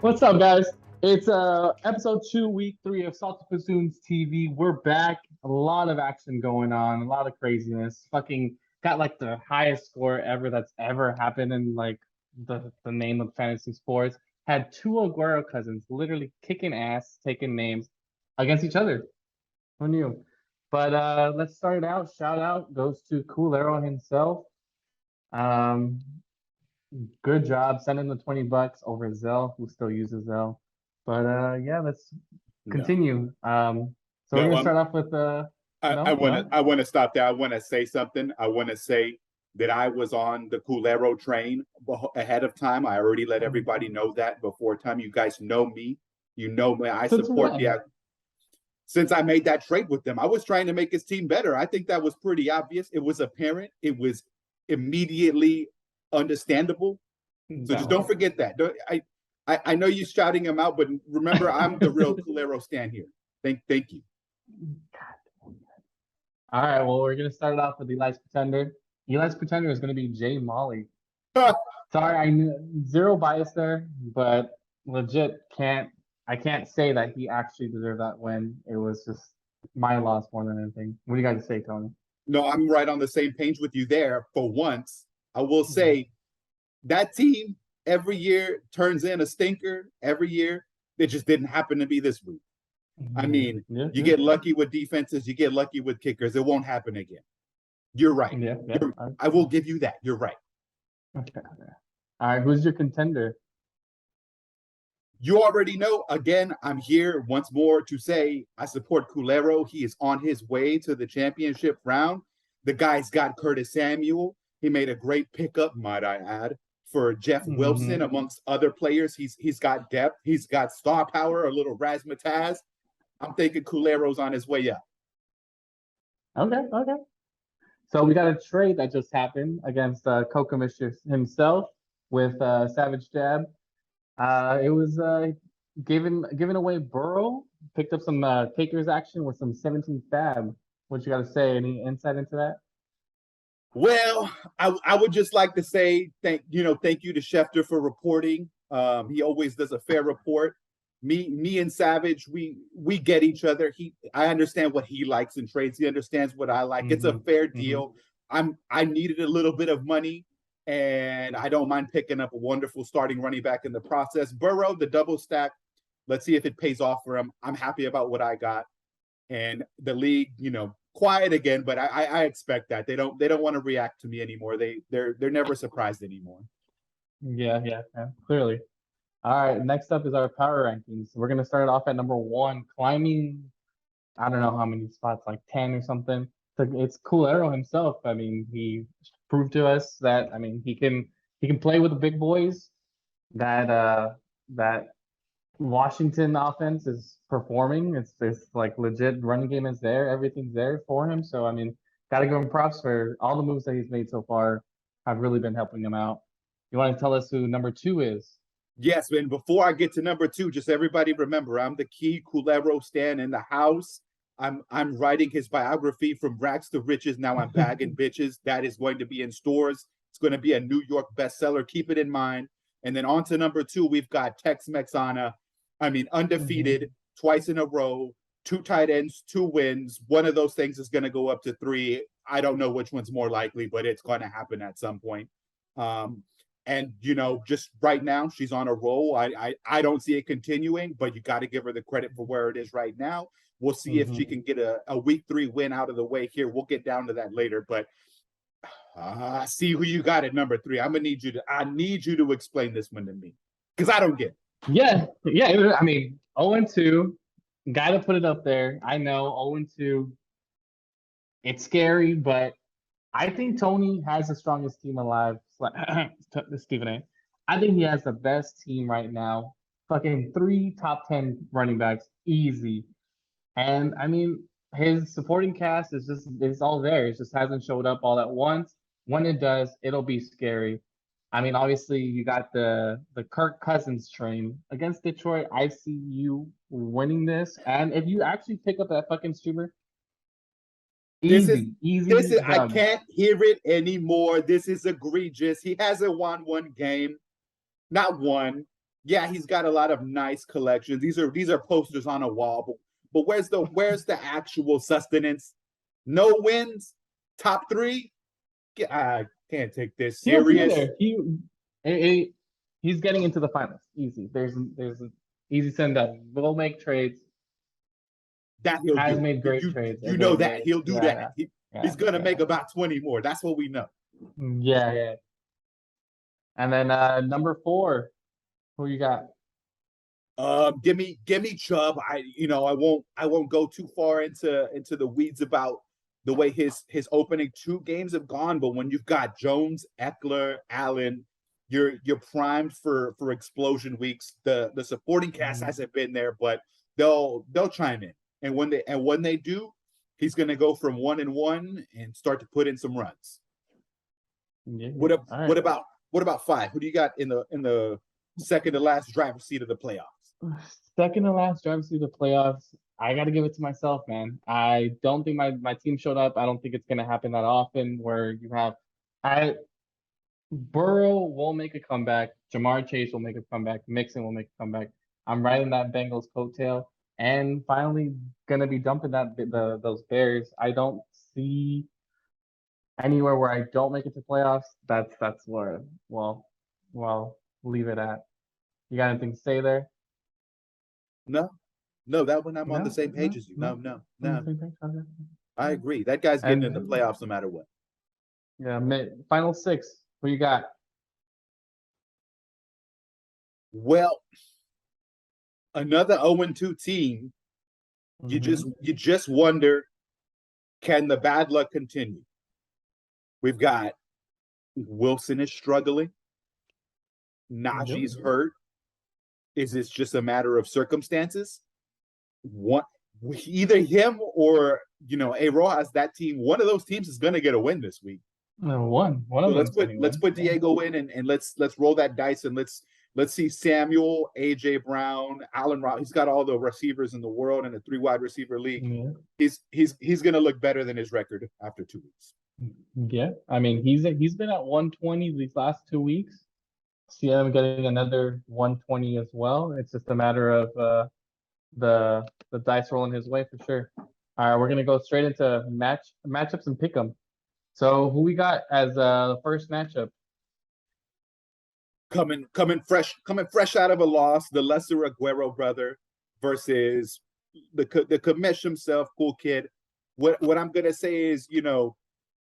What's up, guys? It's episode 2, week 3 of Spitoonz TV. We're back. A lot of action going on, a lot of craziness. Fucking got like the highest score ever that's ever happened in like the name of fantasy sports. Had two Aguero cousins literally kicking ass, taking names against each other. Who knew? But let's start it out. Shout out goes to Coolero himself. Um, Good job sending the $20 over Zelle, who still uses Zelle. But yeah, let's No, continue. So we're no. gonna start off with I no, want to. no. I want to stop there. I want to say something. I want to say that I was on the Culero train ahead of time. I already let everybody know that before time. You guys know me. You know me. I Since support the. when? Since I made that trade with them, I was trying to make his team better. I think that was pretty obvious. It was apparent. It was immediately understandable. So just don't No. forget that. I know you're shouting him out, but remember, I'm the real Culero stand here. Thank you. All right, well, we're gonna start it off with Eli's Pretender. Eli's Pretender is gonna be Jay Molly. Sorry, I knew zero bias there, but legit I can't say that he actually deserved that win. It was just my loss more than anything. What do you guys say, Tony? No, I'm right on the same page with you there. For once, I will say that team every year turns in a stinker every year. It just didn't happen to be this week. I mean, Yeah, you get lucky with defenses, you get lucky with kickers. It won't happen again. You're right. yeah. I will give you that. You're right. Okay. All right, who's your contender? You already know. Again, I'm here once more to say I support Culero. He is on his way to the championship round. The guy's got Curtis Samuel. He made a great pickup, might I add, for Jeff Wilson, amongst other players. He's got depth. He's got star power, a little razzmatazz. I'm thinking Culero's on his way up. Okay. So we got a trade that just happened against Kokomish himself with Savage Jab. It was giving away Burrow. Picked up some takers action with some 17 fab. What you got to say? Any insight into that? Well, I would just like to say thank you to Schefter for reporting. He always does a fair report. Me and Savage, we get each other. I understand what he likes in trades. He understands what I like. It's a fair deal. I needed a little bit of money, and I don't mind picking up a wonderful starting running back in the process. Burrow, the double stack. Let's see if it pays off for him. I'm happy about what I got, and the league, quiet again, but I expect that they don't want to react to me anymore. They're never surprised anymore. Yeah, clearly. All right, next up is our power rankings. We're gonna start it off at number 1, climbing. I don't know how many spots, like 10 or something. So it's Coolero himself. I mean, he proved to us that he can play with the big boys. That Washington offense is performing. It's like legit running game is there. Everything's there for him. So I mean, gotta give him props for all the moves that he's made so far. Have really been helping him out. You want to tell us who number 2 is? Yes, and before I get to number 2, just everybody remember, I'm the key Culero stan in the house. I'm writing his biography from rags to riches. Now I'm bagging bitches. That is going to be in stores. It's going to be a New York bestseller. Keep it in mind. And then on to number 2, we've got Tex Mexana. I mean, undefeated twice in a row, 2 tight ends, 2 wins. One of those things is going to go up to 3. I don't know which one's more likely, but it's going to happen at some point. And just right now, she's on a roll. I don't see it continuing, but you got to give her the credit for where it is right now. We'll see if she can get a week 3 win out of the way here. We'll get down to that later, but see who you got at number 3. I need you to explain this one to me because I don't get it. Yeah. I mean, 0-2, got to put it up there. I know 0-2. It's scary, but I think Tony has the strongest team alive. Stephen A. I think he has the best team right now. Fucking 3 top 10 running backs, easy. And I mean, his supporting cast it's all there. It just hasn't showed up all at once. When it does, it'll be scary. I mean, obviously you got the Kirk Cousins train against Detroit. I see you winning this. And if you actually pick up that fucking streamer, This is easy I dub. can't hear it anymore. This is egregious. He hasn't won one game, not one. Yeah, he's got a lot of nice collections. These are posters on a wall, but where's the actual sustenance? No wins, top three. I can't take this He'll be serious. there. He's getting into the finals. Easy. There's an easy send up. We'll make trades. That he'll Has do. made You great you, trades. you know that Admittedly. he'll do Yeah, that. yeah, He's gonna yeah, make about 20 more. That's what we know. yeah, yeah. And then number 4, who you got? Give me Chubb. I won't go too far into the weeds about the way his opening 2 games have gone, but when you've got Jones, Eckler, Allen, you're primed for explosion weeks. The supporting cast hasn't been there, but they'll chime in. And when they do, he's gonna go from 1-1 and start to put in some runs. Yeah, What all right. what about 5? Who do you got in the second to last driver's seat of the playoffs? Second to last drive through the playoffs. I got to give it to myself, man. I don't think my team showed up. I don't think it's going to happen that often where you have I Burrow will make a comeback. Jamar Chase will make a comeback. Mixon will make a comeback. I'm riding that Bengals coattail and finally gonna be dumping those Bears. I don't see anywhere where I don't make it to playoffs. That's where well leave it at. You got anything to say there? No, no, that one I'm on the No, same page no, as you. No, no. no, no. Same thing. Okay. I Yeah. agree. That guy's getting in the And playoffs no matter what. yeah, final 6. Who you got? Well, another 0-2 team. You just Mhm. you just wonder, can the bad luck continue? We've got Wilson is struggling. Yep. Najee's hurt. Is this just a matter of circumstances? One, either him or A Rojas, that team, one of those teams is going to get a win this week. One So of let's them's put getting let's one. put Yeah. Diego in and let's roll that dice and let's see Samuel, AJ Brown, Allen Rob. He's got all the receivers in the world in a 3 wide receiver league. Yeah. He's gonna look better than his record after 2 weeks. Yeah. I mean, he's been at 120 these last 2 weeks. See him getting another 120 as well. It's just a matter of the dice rolling his way for sure. All right, we're gonna go straight into matchups and pick 'em. So who we got as the first matchup? Coming fresh out of a loss, the lesser Aguero brother versus the commish himself, cool kid. What I'm gonna say is,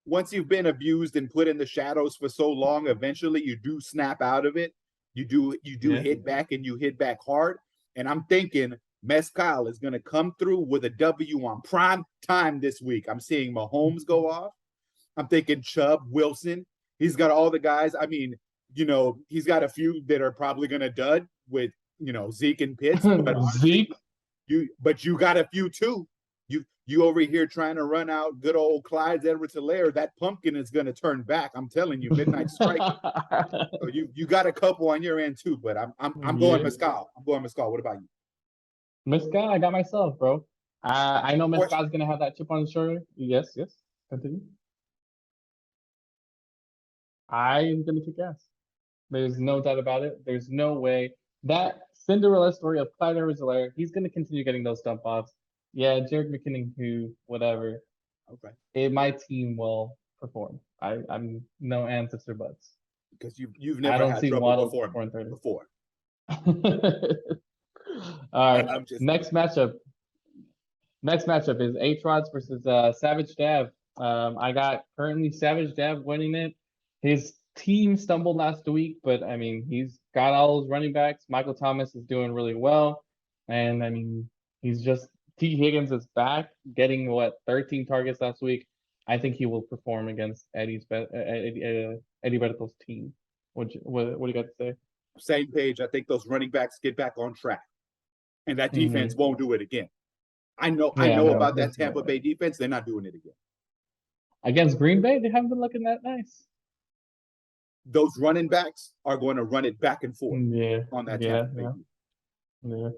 once you've been abused and put in the shadows for so long, eventually you do snap out of it. You do Yeah. hit back and you hit back hard. And I'm thinking Mezcal is going to come through with a W on prime time this week. I'm seeing Mahomes go off. I'm thinking Chubb, Wilson. He's got all the guys. I mean, he's got a few that are probably going to dud with, Zeke and Pitts. But honestly, Zeke. you got a few too. You over here trying to run out good old Clyde's Edwards-Helaire. That pumpkin is going to turn back. I'm telling you, midnight strike. So you got a couple on your end too, but I'm going Yeah. Mezcal. I'm going Mezcal. What about you? Mescal, I got myself, bro. I know Of course. Mescal's gonna have that chip on his shoulder. Yes, yes. Continue. I'm gonna kick ass. There's no doubt about it. There's no way that Cinderella story of Clyde Edwards-Helaire, he's gonna continue getting those dump offs. Yeah, Jared McKinnon, who, whatever. Okay. My team will perform. I'm no ands, ifs, or buts. Because you've I never don't had see trouble Waddle before. scoring 30. Before. All right. I'm just Next matchup. Next matchup is H-Rods versus Savage Dav. I got currently Savage Dav winning it. His team stumbled last week, but I mean, he's got all his running backs. Michael Thomas is doing really well. And I mean, he's just T. Higgins is back, getting 13 targets last week. I think he will perform against Eddie Berthel's team. What do you got to say? same page. I think those running backs get back on track, and that defense won't do it again. I know No, about that there's no Tampa way. Bay defense. They're not doing it again. Against Green Bay, they haven't been looking that nice. Those running backs are going to run it back and forth Yeah, on that yeah, Tampa Bay yeah, defense. yeah.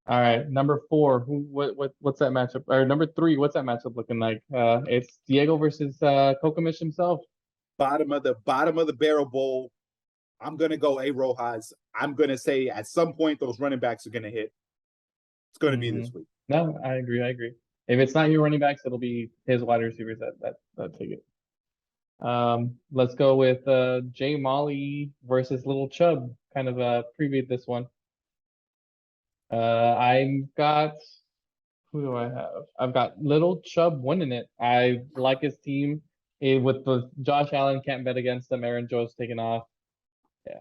All right, number 4. What's that matchup? Or number 3, what's that matchup looking like? It's Diego versus Kokamish himself. Bottom of the barrel bowl. I'm gonna go A Rojas. I'm gonna say at some point those running backs are gonna hit. It's gonna be this week. No, I agree. I agree. If it's not your running backs, it'll be his wide receivers that take it. Let's go with Jay Molly versus Little Chubb. Kind of previewed this one. I've got who do I have? I've got Little Chubb winning it. I like his team. With the Josh Allen, can't bet against them. Aaron Jones taking off. Yeah.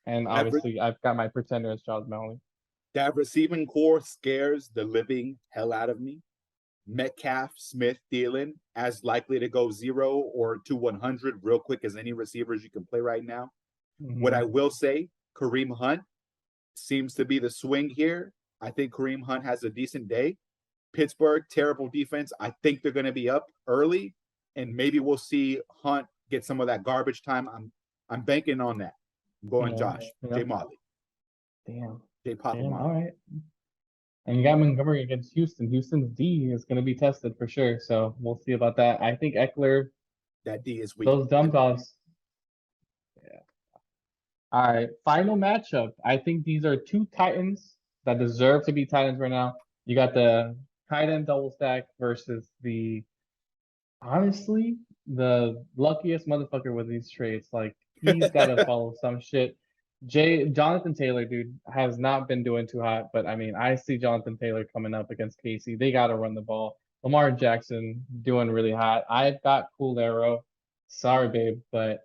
And obviously I've got my pretender as Josh Molly. That receiving core scares the living hell out of me. Metcalf, Smith, Thielen as likely to go 0 or to 100 real quick as any receivers you can play right now. What I will say, Kareem Hunt seems to be the swing here. I think Kareem Hunt has a decent day. Pittsburgh, terrible defense. I think they're going to be up early, and maybe we'll see Hunt get some of that garbage time. I'm banking on that. I'm going Josh, Jay Molly. Damn. Jay Papa Molly. All right. And you got Montgomery against Houston. Houston's D is going to be tested for sure. So we'll see about that. I think Eckler. That D is weak. Those dump offs. Yeah. All right. Final matchup. I think these are two Titans that deserve to be Titans right now. You got the tight end double stack versus honestly, the luckiest motherfucker with these trades. Like, he's got to follow some shit. Jonathan Taylor, dude, has not been doing too hot, but I mean, I see Jonathan Taylor coming up against Casey. They got to run the ball. Lamar Jackson doing really hot. I've got Cool Arrow. Sorry, babe, but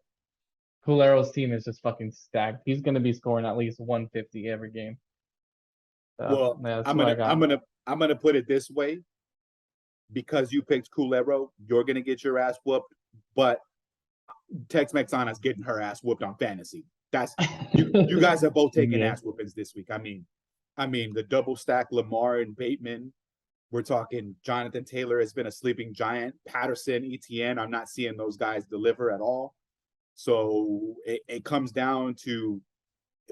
Cool Arrow's team is just fucking stacked. He's going to be scoring at least 150 every game. So, Well, I'm gonna put it this way. Because you picked Cool Arrow, you're gonna get your ass whooped, but Tex-Mex Anna's getting her ass whooped on fantasy. That's you guys are both taking ass whoopings this week. I mean, the double stack Lamar and Bateman. We're talking Jonathan Taylor has been a sleeping giant. Patterson, ETN, I'm not seeing those guys deliver at all. So it comes down to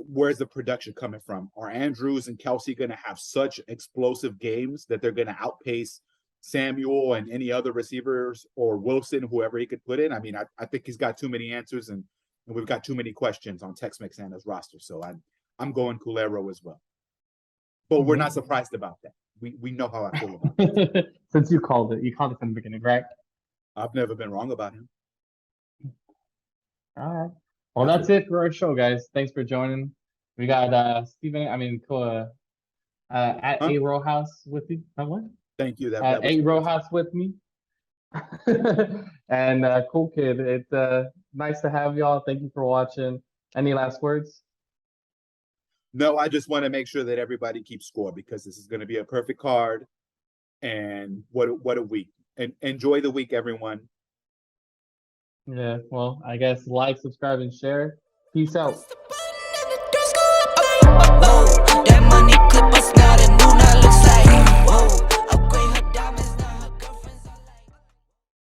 where's the production coming from? Are Andrews and Kelsey going to have such explosive games that they're going to outpace Samuel and any other receivers or Wilson, whoever he could put in? I mean, I think he's got too many answers and we've got too many questions on Tex-Mex Anna's roster. So I'm going Culero as well. But we're not surprised about that. We know how I feel about it. Since you called it from the beginning, right? I've never been wrong about him. All right. Well, that's it for our show, guys. Thanks for joining. We got Steven, at A Rojas with you. What? Thank you. That A Rojas with me. And Cool Kid. It's nice to have y'all. Thank you for watching. Any last words? No, I just want to make sure that everybody keeps score because this is going to be a perfect card. And what a week. And enjoy the week, everyone. Yeah, well, I guess like, subscribe, and share. Peace out.